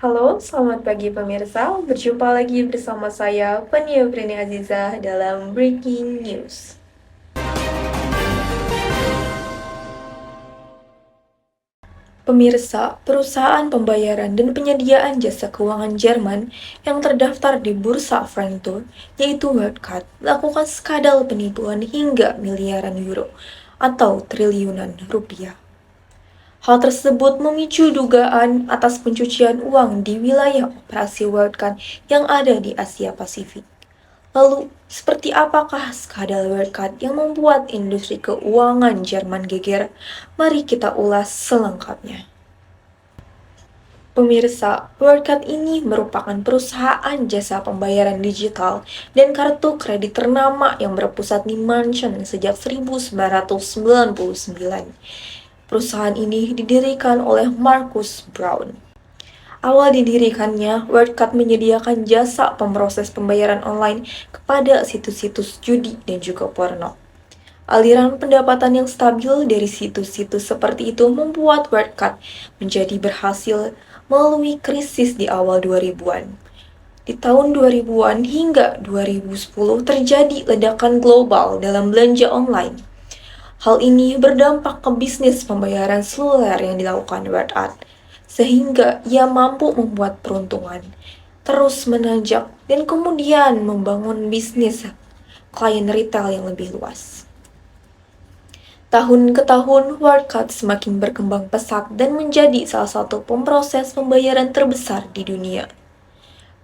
Halo, selamat pagi pemirsa. Berjumpa lagi bersama saya, Fania Prini Azizah dalam Breaking News. Pemirsa, perusahaan pembayaran dan penyediaan jasa keuangan Jerman yang terdaftar di Bursa Frankfurt, yaitu Wirecard, melakukan skandal penipuan hingga miliaran euro atau triliunan rupiah. Hal tersebut memicu dugaan atas pencucian uang di wilayah operasi Wirecard yang ada di Asia Pasifik. Lalu, seperti apakah skandal Wirecard yang membuat industri keuangan Jerman geger? Mari kita ulas selengkapnya. Pemirsa, Wirecard ini merupakan perusahaan jasa pembayaran digital dan kartu kredit ternama yang berpusat di München sejak 1999. Perusahaan ini didirikan oleh Markus Braun. Awal didirikannya, Wirecard menyediakan jasa pemroses pembayaran online kepada situs-situs judi dan juga porno. Aliran pendapatan yang stabil dari situs-situs seperti itu membuat Wirecard menjadi berhasil melalui krisis di awal 2000-an. Di tahun 2000-an hingga 2010 terjadi ledakan global dalam belanja online. Hal ini berdampak ke bisnis pembayaran seluler yang dilakukan Wirecard, sehingga ia mampu membuat peruntungan terus menanjak dan kemudian membangun bisnis klien retail yang lebih luas. Tahun ke tahun, Wirecard semakin berkembang pesat dan menjadi salah satu pemroses pembayaran terbesar di dunia.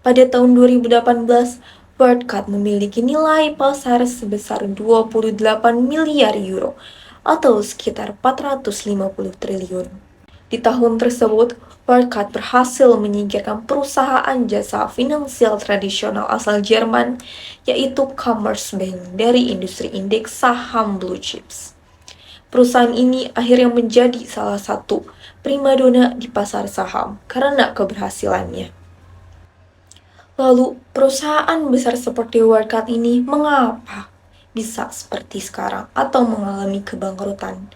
Pada tahun 2018, Wirecard memiliki nilai pasar sebesar 28 miliar euro atau sekitar 450 triliun. Di tahun tersebut, Wirecard berhasil menyingkirkan perusahaan jasa finansial tradisional asal Jerman, yaitu Commerzbank dari industri indeks saham blue chips. Perusahaan ini akhirnya menjadi salah satu primadona di pasar saham karena keberhasilannya. Lalu, perusahaan besar seperti Wirecard ini mengapa bisa seperti sekarang atau mengalami kebangkrutan?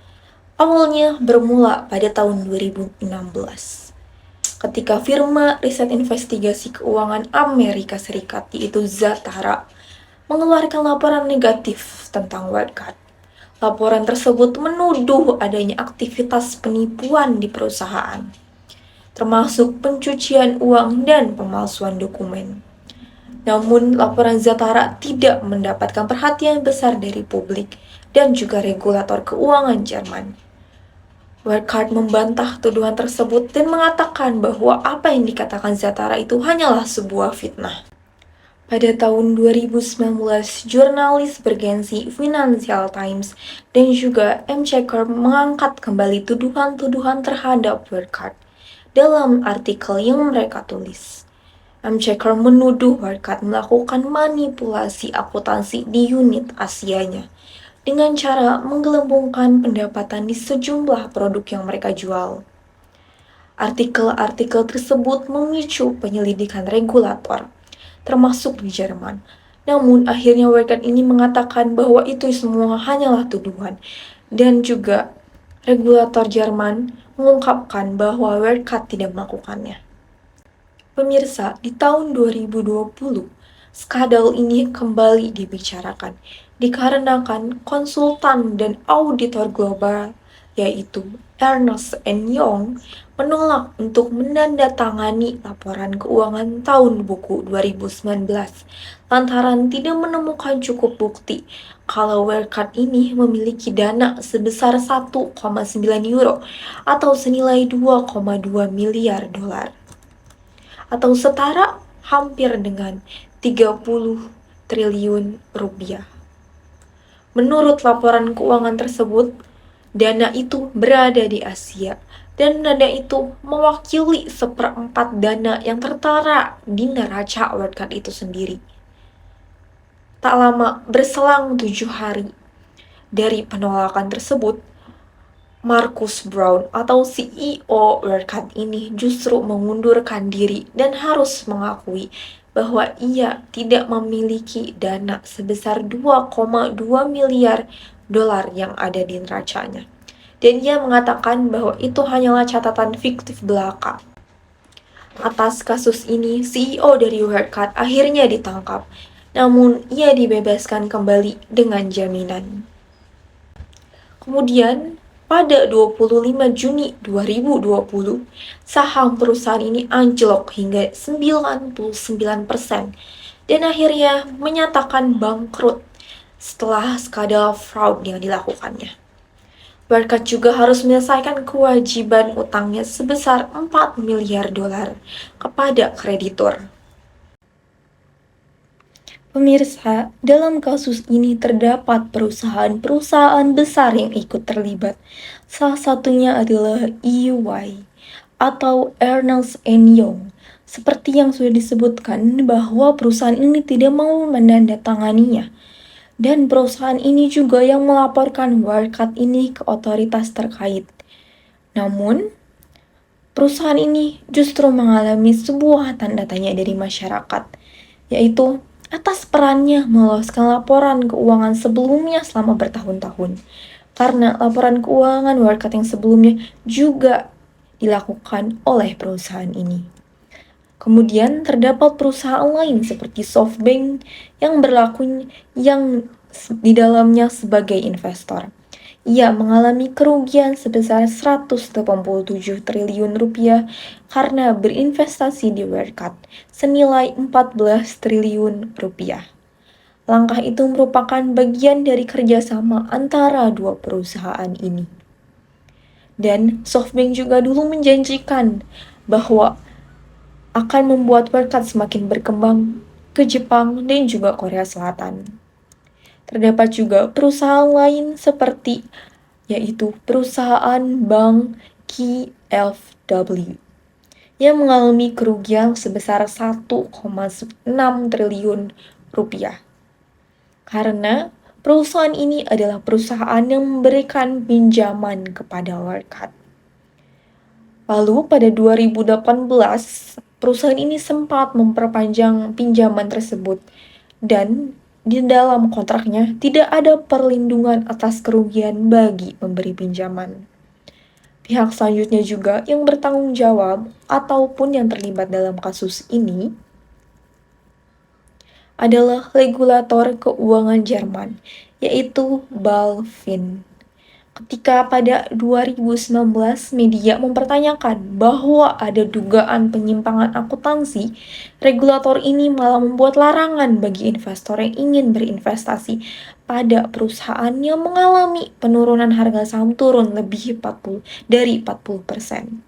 Awalnya bermula pada tahun 2016, ketika firma riset investigasi keuangan Amerika Serikat yaitu Zatara mengeluarkan laporan negatif tentang Wirecard. Laporan tersebut menuduh adanya aktivitas penipuan di perusahaan, termasuk pencucian uang dan pemalsuan dokumen. Namun, laporan Zatara tidak mendapatkan perhatian besar dari publik dan juga regulator keuangan Jerman. Wirecard membantah tuduhan tersebut dan mengatakan bahwa apa yang dikatakan Zatara itu hanyalah sebuah fitnah. Pada tahun 2019, jurnalis bergensi Financial Times dan juga M-Checker mengangkat kembali tuduhan-tuduhan terhadap Wirecard dalam artikel yang mereka tulis. M-Checker menuduh Wirecard melakukan manipulasi akuntansi di unit Asianya dengan cara menggelembungkan pendapatan di sejumlah produk yang mereka jual. Artikel-artikel tersebut memicu penyelidikan regulator, termasuk di Jerman. Namun akhirnya Wirecard ini mengatakan bahwa itu semua hanyalah tuduhan. Dan juga regulator Jerman mengungkapkan bahwa Wirecard tidak melakukannya. Pemirsa, di tahun 2020, skandal ini kembali dibicarakan dikarenakan konsultan dan auditor global yaitu Ernst Young menolak untuk menandatangani laporan keuangan tahun buku 2019 lantaran tidak menemukan cukup bukti kalau Wirecard ini memiliki dana sebesar 1,9 euro atau senilai 2,2 miliar dolar atau setara hampir dengan 30 triliun rupiah. Menurut laporan keuangan tersebut, dana itu berada di Asia, dan dana itu mewakili seperempat dana yang tertera di neraca Wirecard itu sendiri. Tak lama, berselang 7 hari dari penolakan tersebut, Markus Braun atau CEO Wirecard ini justru mengundurkan diri dan harus mengakui bahwa ia tidak memiliki dana sebesar 2,2 miliar dolar yang ada di neracanya. Dan ia mengatakan bahwa itu hanyalah catatan fiktif belaka. Atas kasus ini, CEO dari Wirecard akhirnya ditangkap, namun ia dibebaskan kembali dengan jaminan. Kemudian, pada 25 Juni 2020, saham perusahaan ini anjlok hingga 99% dan akhirnya menyatakan bangkrut setelah skandal fraud yang dilakukannya. Berkat juga harus menyelesaikan kewajiban utangnya sebesar 4 miliar dolar kepada kreditur. Pemirsa, dalam kasus ini terdapat perusahaan-perusahaan besar yang ikut terlibat. Salah satunya adalah EY atau Ernst Young. Seperti yang sudah disebutkan bahwa perusahaan ini tidak mau menandatanganinya. Dan perusahaan ini juga yang melaporkan Wirecard ini ke otoritas terkait. Namun, perusahaan ini justru mengalami sebuah tanda tanya dari masyarakat, yaitu atas perannya meloloskan laporan keuangan sebelumnya selama bertahun-tahun. Karena laporan keuangan Wirecard yang sebelumnya juga dilakukan oleh perusahaan ini. Kemudian terdapat perusahaan lain seperti SoftBank yang di dalamnya sebagai investor. Ia mengalami kerugian sebesar 187 triliun rupiah karena berinvestasi di Wirecard senilai 14 triliun rupiah. Langkah itu merupakan bagian dari kerjasama antara dua perusahaan ini. Dan SoftBank juga dulu menjanjikan bahwa akan membuat Wirecard semakin berkembang ke Jepang dan juga Korea Selatan. Terdapat juga perusahaan lain seperti yaitu perusahaan bank KfW yang mengalami kerugian sebesar 1,6 triliun rupiah. Karena perusahaan ini adalah perusahaan yang memberikan pinjaman kepada Wirecard. Lalu pada 2018, perusahaan ini sempat memperpanjang pinjaman tersebut dan di dalam kontraknya tidak ada perlindungan atas kerugian bagi pemberi pinjaman. Pihak selanjutnya juga yang bertanggung jawab ataupun yang terlibat dalam kasus ini adalah regulator keuangan Jerman, yaitu BaFin. Ketika pada 2019 media mempertanyakan bahwa ada dugaan penyimpangan akuntansi, regulator ini malah membuat larangan bagi investor yang ingin berinvestasi pada perusahaan yang mengalami penurunan harga saham turun lebih dari 40%.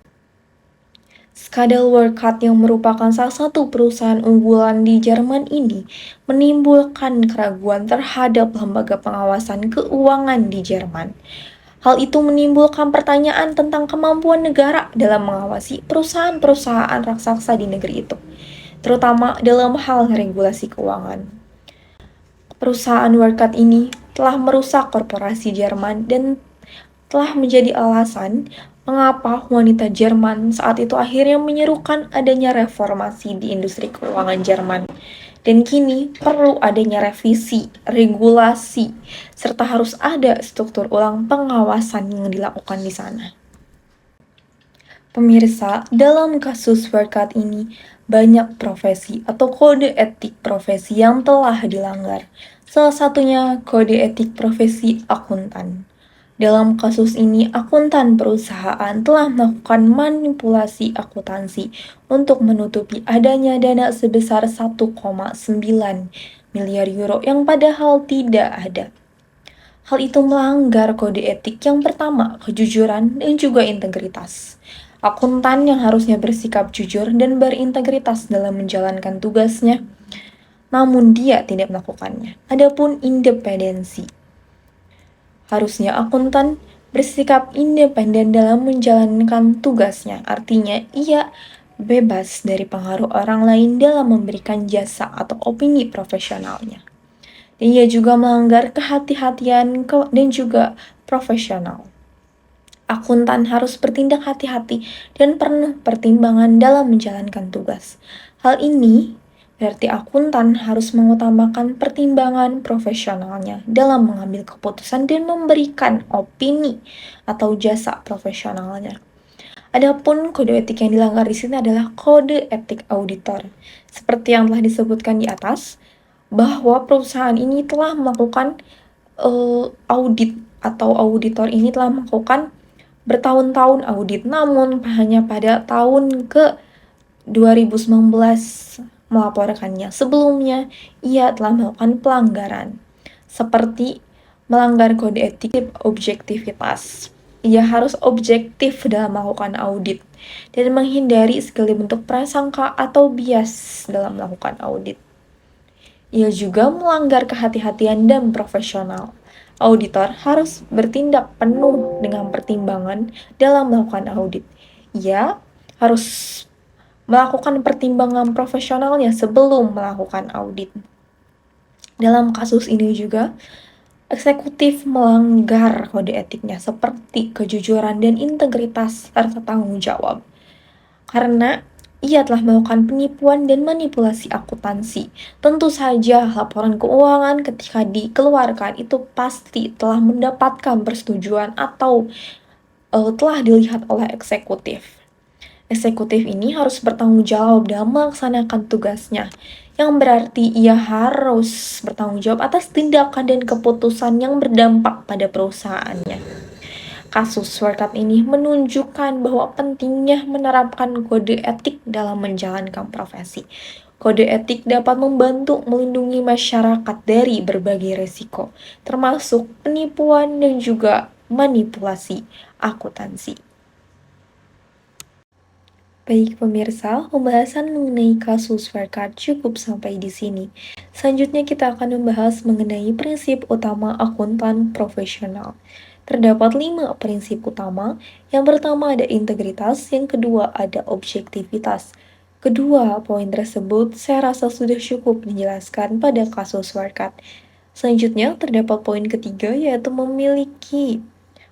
Skandal Wirecard yang merupakan salah satu perusahaan unggulan di Jerman ini menimbulkan keraguan terhadap lembaga pengawasan keuangan di Jerman. Hal itu menimbulkan pertanyaan tentang kemampuan negara dalam mengawasi perusahaan-perusahaan raksasa di negeri itu, terutama dalam hal regulasi keuangan. Perusahaan Wirecard ini telah merusak korporasi Jerman dan telah menjadi alasan mengapa wanita Jerman saat itu akhirnya menyerukan adanya reformasi di industri keuangan Jerman. Dan kini perlu adanya revisi, regulasi, serta harus ada struktur ulang pengawasan yang dilakukan di sana. Pemirsa, dalam kasus Wirecard ini, banyak profesi atau kode etik profesi yang telah dilanggar. Salah satunya kode etik profesi akuntan. Dalam kasus ini, akuntan perusahaan telah melakukan manipulasi akuntansi untuk menutupi adanya dana sebesar 1,9 miliar euro yang padahal tidak ada. Hal itu melanggar kode etik yang pertama, kejujuran dan juga integritas. Akuntan yang harusnya bersikap jujur dan berintegritas dalam menjalankan tugasnya, namun dia tidak melakukannya. Adapun independensi. Harusnya akuntan bersikap independen dalam menjalankan tugasnya. Artinya, ia bebas dari pengaruh orang lain dalam memberikan jasa atau opini profesionalnya. Dan ia juga melanggar kehati-hatian dan juga profesional. Akuntan harus bertindak hati-hati dan penuh pertimbangan dalam menjalankan tugas. Hal ini berarti akuntan harus mengutamakan pertimbangan profesionalnya dalam mengambil keputusan dan memberikan opini atau jasa profesionalnya. Adapun kode etik yang dilanggar di sini adalah kode etik auditor. Seperti yang telah disebutkan di atas, bahwa perusahaan ini telah melakukan audit atau auditor ini telah melakukan bertahun-tahun audit, namun hanya pada tahun ke 2019 melaporkannya. Sebelumnya, ia telah melakukan pelanggaran, seperti melanggar kode etik objektivitas. Ia harus objektif dalam melakukan audit dan menghindari segala bentuk prasangka atau bias dalam melakukan audit. Ia juga melanggar kehati-hatian dan profesional. Auditor harus bertindak penuh dengan pertimbangan dalam melakukan audit. Ia harus melakukan pertimbangan profesionalnya sebelum melakukan audit. Dalam kasus ini juga, eksekutif melanggar kode etiknya seperti kejujuran dan integritas serta tanggung jawab. Karena ia telah melakukan penipuan dan manipulasi akuntansi. Tentu saja laporan keuangan ketika dikeluarkan itu pasti telah mendapatkan persetujuan atau telah dilihat oleh eksekutif. Eksekutif ini harus bertanggung jawab dalam melaksanakan tugasnya, yang berarti ia harus bertanggung jawab atas tindakan dan keputusan yang berdampak pada perusahaannya. Kasus Workup ini menunjukkan bahwa pentingnya menerapkan kode etik dalam menjalankan profesi. Kode etik dapat membantu melindungi masyarakat dari berbagai risiko, termasuk penipuan dan juga manipulasi akuntansi. Baik pemirsa, pembahasan mengenai kasus Wirecard cukup sampai di sini. Selanjutnya kita akan membahas mengenai prinsip utama akuntan profesional. Terdapat 5 prinsip utama. Yang pertama ada integritas, yang kedua ada objektivitas. Kedua poin tersebut saya rasa sudah cukup dijelaskan pada kasus Wirecard. Selanjutnya terdapat poin ketiga yaitu memiliki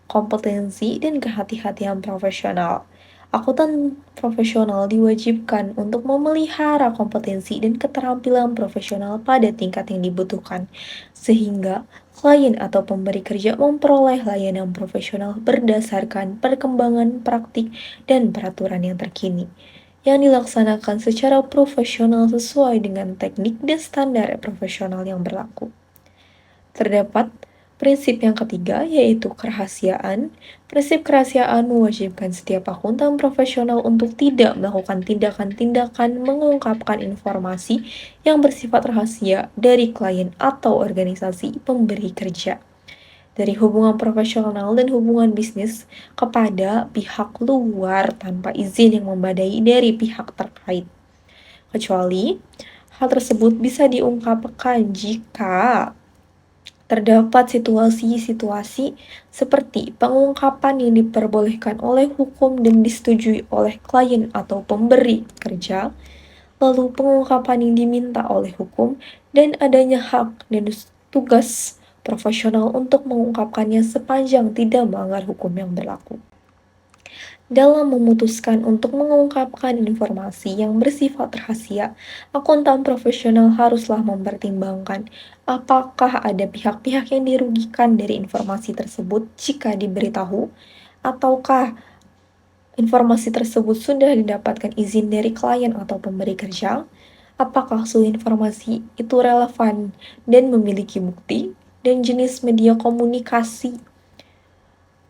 kompetensi dan kehati-hatian profesional. Akuntan profesional diwajibkan untuk memelihara kompetensi dan keterampilan profesional pada tingkat yang dibutuhkan, sehingga klien atau pemberi kerja memperoleh layanan profesional berdasarkan perkembangan praktik dan peraturan yang terkini, yang dilaksanakan secara profesional sesuai dengan teknik dan standar profesional yang berlaku. Terdapat prinsip yang ketiga yaitu kerahasiaan. Prinsip kerahasiaan mewajibkan setiap akuntan profesional untuk tidak melakukan tindakan-tindakan mengungkapkan informasi yang bersifat rahasia dari klien atau organisasi pemberi kerja, dari hubungan profesional dan hubungan bisnis kepada pihak luar tanpa izin yang memadai dari pihak terkait. Kecuali hal tersebut bisa diungkapkan jika terdapat situasi-situasi seperti pengungkapan yang diperbolehkan oleh hukum dan disetujui oleh klien atau pemberi kerja, lalu pengungkapan yang diminta oleh hukum, dan adanya hak dan tugas profesional untuk mengungkapkannya sepanjang tidak melanggar hukum yang berlaku. Dalam memutuskan untuk mengungkapkan informasi yang bersifat rahasia, akuntan profesional haruslah mempertimbangkan apakah ada pihak-pihak yang dirugikan dari informasi tersebut jika diberitahu, ataukah informasi tersebut sudah didapatkan izin dari klien atau pemberi kerja, apakah suatu informasi itu relevan dan memiliki bukti, dan jenis media komunikasi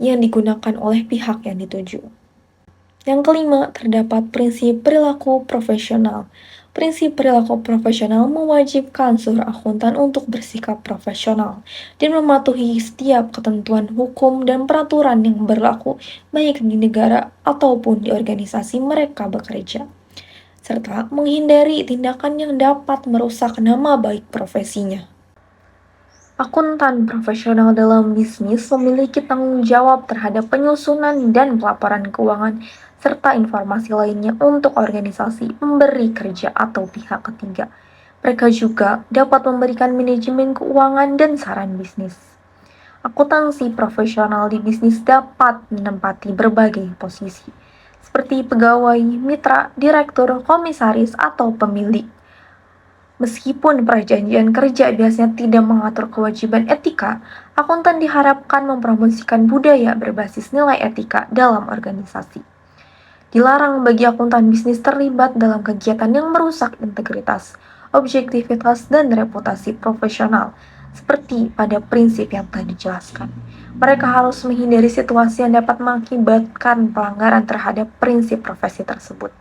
yang digunakan oleh pihak yang dituju. Yang kelima, terdapat prinsip perilaku profesional. Prinsip perilaku profesional mewajibkan seluruh akuntan untuk bersikap profesional dan mematuhi setiap ketentuan hukum dan peraturan yang berlaku baik di negara ataupun di organisasi mereka bekerja, serta menghindari tindakan yang dapat merusak nama baik profesinya. Akuntan profesional dalam bisnis memiliki tanggung jawab terhadap penyusunan dan pelaporan keuangan serta informasi lainnya untuk organisasi pemberi kerja atau pihak ketiga. Mereka juga dapat memberikan manajemen keuangan dan saran bisnis. Akuntansi profesional di bisnis dapat menempati berbagai posisi, seperti pegawai, mitra, direktur, komisaris, atau pemilik. Meskipun perjanjian kerja biasanya tidak mengatur kewajiban etika, akuntan diharapkan mempromosikan budaya berbasis nilai etika dalam organisasi. Dilarang bagi akuntan bisnis terlibat dalam kegiatan yang merusak integritas, objektivitas, dan reputasi profesional, seperti pada prinsip yang telah dijelaskan. Mereka harus menghindari situasi yang dapat mengakibatkan pelanggaran terhadap prinsip profesi tersebut,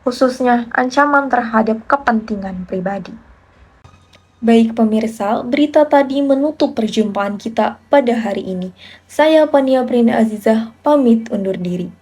khususnya ancaman terhadap kepentingan pribadi. Baik pemirsa, berita tadi menutup perjumpaan kita pada hari ini. Saya Pania Prina Azizah, pamit undur diri.